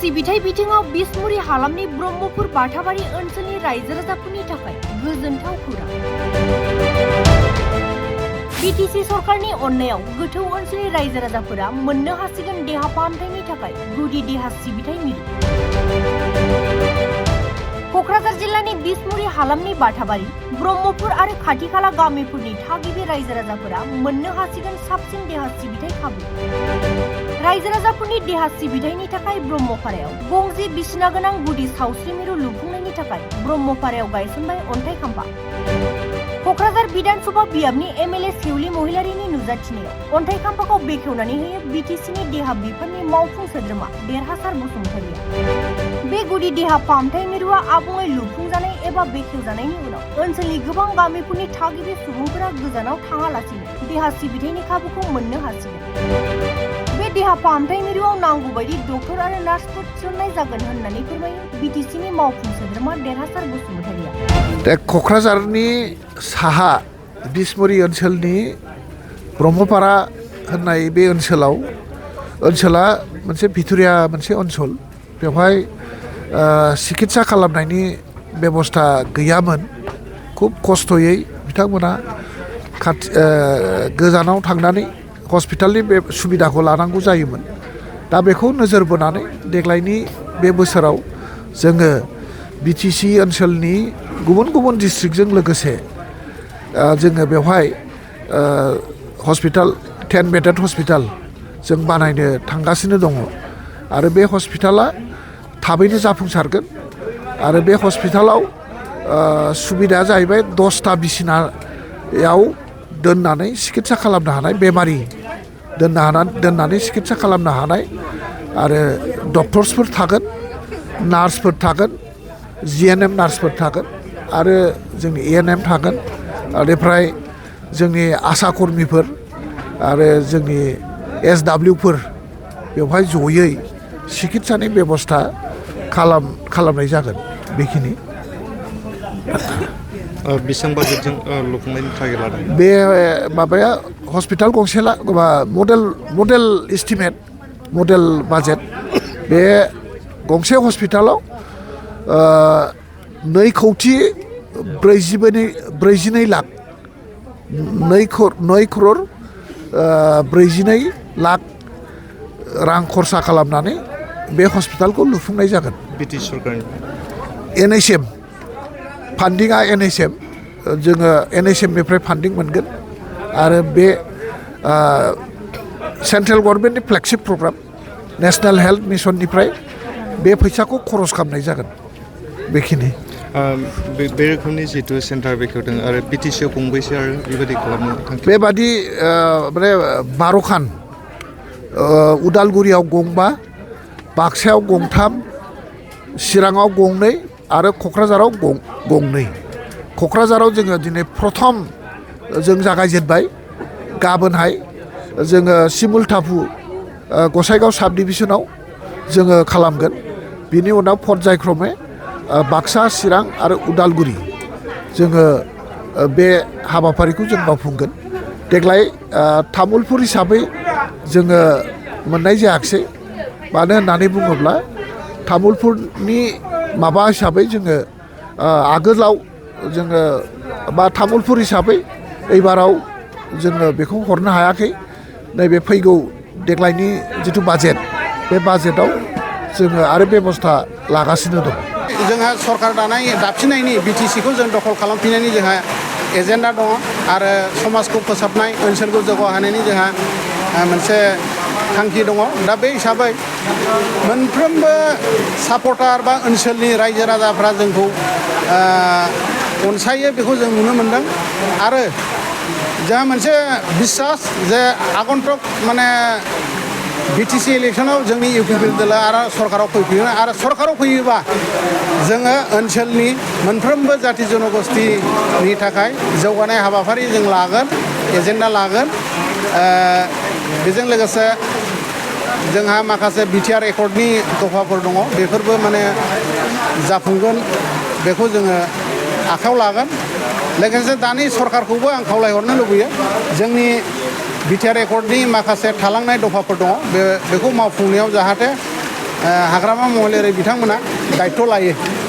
सिबिथाय बिथिङाव बिसमुरि हालामनि ब्रह्मपुर बाथाबारि ओनसोलनि रायजो राजाफोरनि थाखाय गोजोनथाव खौरां। बिटिसि सरकारनि अननायाव गोथौ ओनसोलनि रायजो राजाफोरा मोननो हासिगोन देहा फाहामथायनि थाखाय गुदि देहा सिबिथाय मिरु। क'क्राझार जिल्लानि बिसमुरि हालामनि बाथाबारि ब्रह्मपुर आरो खाथि खाला गामिफोरनि थागिबि रायजो राजाफोरा मोननो हासिगोन साबसिन देहा सिबिथाय खाबु। रायजो राजाफोरनि देहा सिबिथायनि थाखाय ब्रह्मपारायाव गंसे बिसिना गोनां गुदि सावस्रि मिरु लुफुंनायनि थाखाय ब्रह्मपारायाव गायसनबाय अन्थाइ खाम्फा। क'क्राझार विधानसभा बियाबनि एमएलए सेउलि महिलारिनि नुजाथिनायाव अन्थाइ खाम्फाखौ बेखेवनानै होयो बिटिसिनि देहा बिफाननि मावफुं सोद्रोमा देरहासार बसुमतारिया। बे गुदि देहा फाहामथाय मिरुआ आबुङै लुफुंजानाय एबा बेखेवजानायनि उनाव ओनसोलनि गोबां गामिफोरनि थागिबि सुबुंफोरा गोजानाव थाङालासिनो देहा सिबिथायनि खाबुखौ मोननो हासिगोन। बे देहा फाहामथाय मिरुआव नांगौ बायदि डक्टर आरो नार्सफोर थिसननाय जागोन होननानै फोरमायो बिटिसिनि मावफुं सोद्रोमा देरहासार बसुमतारिया। क'क्राझारनि साहा बिसमुरि ओनसोलनि ब्रह्मपारा होननाय बे ओनसोला मोनसे भितोरिया मोनसे ओनसोल। बेवहाय चिकित्सा खालामनायनि बेबस्था गैयामोन। खुब खस्थ'यै बिथांमोना गोजानाव थांनानै हस्पिटालनि बे सुबिदाखौ लानांगौ जायोमोन। दा बेखौ नोजोर बोनानै देग्लायनि बे बोसोराव जोङो बिटिसि ओनसोलनि गुबुन गुबुन डिस्ट्रिक्टजों लोगोसे जोङो बेवहाय हस्पिटाल 10 बेडेड हस्पिटाल जों बानायनो थांगासिनो दङ आरो बे हस्पिटाला थाबैनो जाफुंसारगोन। आरो बे हस्पिटालाव सुबिदाया जाहैबाय 10टा बिसिनायाव दोननानै चिकित्सा खालामनो हानाय, बेमारि दोननानै चिकित्सा खालामनो हानाय आरो डक्टर्सफोर थागोन, नार्सफोर थागोन, जिएनएम नार्सफोर थागोन आरो जोंनि एएनएम थागोन। बेनिफ्राय जोंनि आशा कर्मिफोर आरो जोंनि एसडब्लिउफोर बेवहाय जयै चिकित्सानि बेबस्था खालामनाय जागोन। बेखिनि बेसेबां बाजेटजों लुफुंनायनि थाखाय लादों? बे माबाया हस्पिटाल गंसे मडेल एस्टिमेट मडेल बाजेट बे गंसे हस्पिटालाव 2,42 लाख 2 crore 42 लाख रां खरसा खालामनानै बे हस्पिटालखौ लुफुंनाय जागोन। बिटिसि सरकारनि एनएचएम फान्डिंआ जोङो एनएचएमनिफ्राय फान्डिं मोनगोन आरो बे सेन्ट्रेल गभर्नमेन्टनि फ्लेगशिप प्रग्राम नेशनेल हेल्थ मिशननिफ्राय बे फैसाखौ खरस खालामनाय जागोन। बेखिनि बे रोखोमनि जिहेतु सेन्टार बेखेवदों आरो बिटिसिआव गंबैसे आरो बेबायदि खालामनो थांखि? बेबादि माने 12खान, उदालगुरियाव 5, बाक्सायाव 3, चिराङाव 2 आरो क'क्राझाराव 2। क'क्राझाराव जोङो दिनै प्रथम जों जागायजेनबाय। गाबोनहाय जोङो सिमुलटाफु गसाइगाव साब डिभिजनाव जोङो खालामगोन। बिनि उनाव पर्यायक्रमे बाक्सा, चिरां आरो उदालगुरि जोङो बे हाबाफारिखौ जों मावफुंगोन। देग्लाय तामुलपुर हिसाबै जोङो मोननाय जायाखिसै। मानो होननानै बुङोब्ला तामुलपुरनि माबा हिसाबै जोङो आगोलाव जोङो तामुलपुर हिसाबै एबाराव जोङो बेखौ हरनो हायाखै। नैबे फैगौ देग्लायनि जिथु बाजेट बे बाजेटआव जोङो आरो बेबस्था लागासिनो दं। जोंहा सरकार दाफिननायनि बिटिसिखौ जों दखल खालामफिननायनि जोंहा एजेन्डा दङ आरो समाजखौ फोसाबनाय, ओनसोलखौ जौगाहोनायनि जोंहा मोनसे थांखि दङ। दा बे हिसाबै मोनफ्रोमबो सापर्टार बा ओनसोलनि रायजो राजाफ्रा जोंखौ अनसायो, बेखौ जों नुनो मोनदों। आरो जोंहा मोनसे बिसास जे आगन्तक माने बिटिसि इलेक्सनाव जोंनि इउपिपिएल दोला आरो सरकाराव फैफिनो आरो सरकाराव फैयोबा जोङो ओनसोलनि मोनफ्रोमबो जाथि जनगोष्ठीनि थाखाय जौगानाय हाबाफारि जों लागोन, एजेन्डा लागोन। बेजों लोगोसे जोंहा माखासे बिटिआर एकर्डनि दफाफोर दङ, बेफोरबो माने जाफुंगोन, बेखौ जोङो आखायाव लागोन। लोगोसे दानि सरकारखौबो आं खावलायहरनो लुबैयो, जोंनि बिटिआर एकर्डनि माखासे थालांनाय दफाफोर दङ, बेखौ मावफुंनायाव जाहाथे हाग्रामा महलारि बिथांमोना दायथ' लायो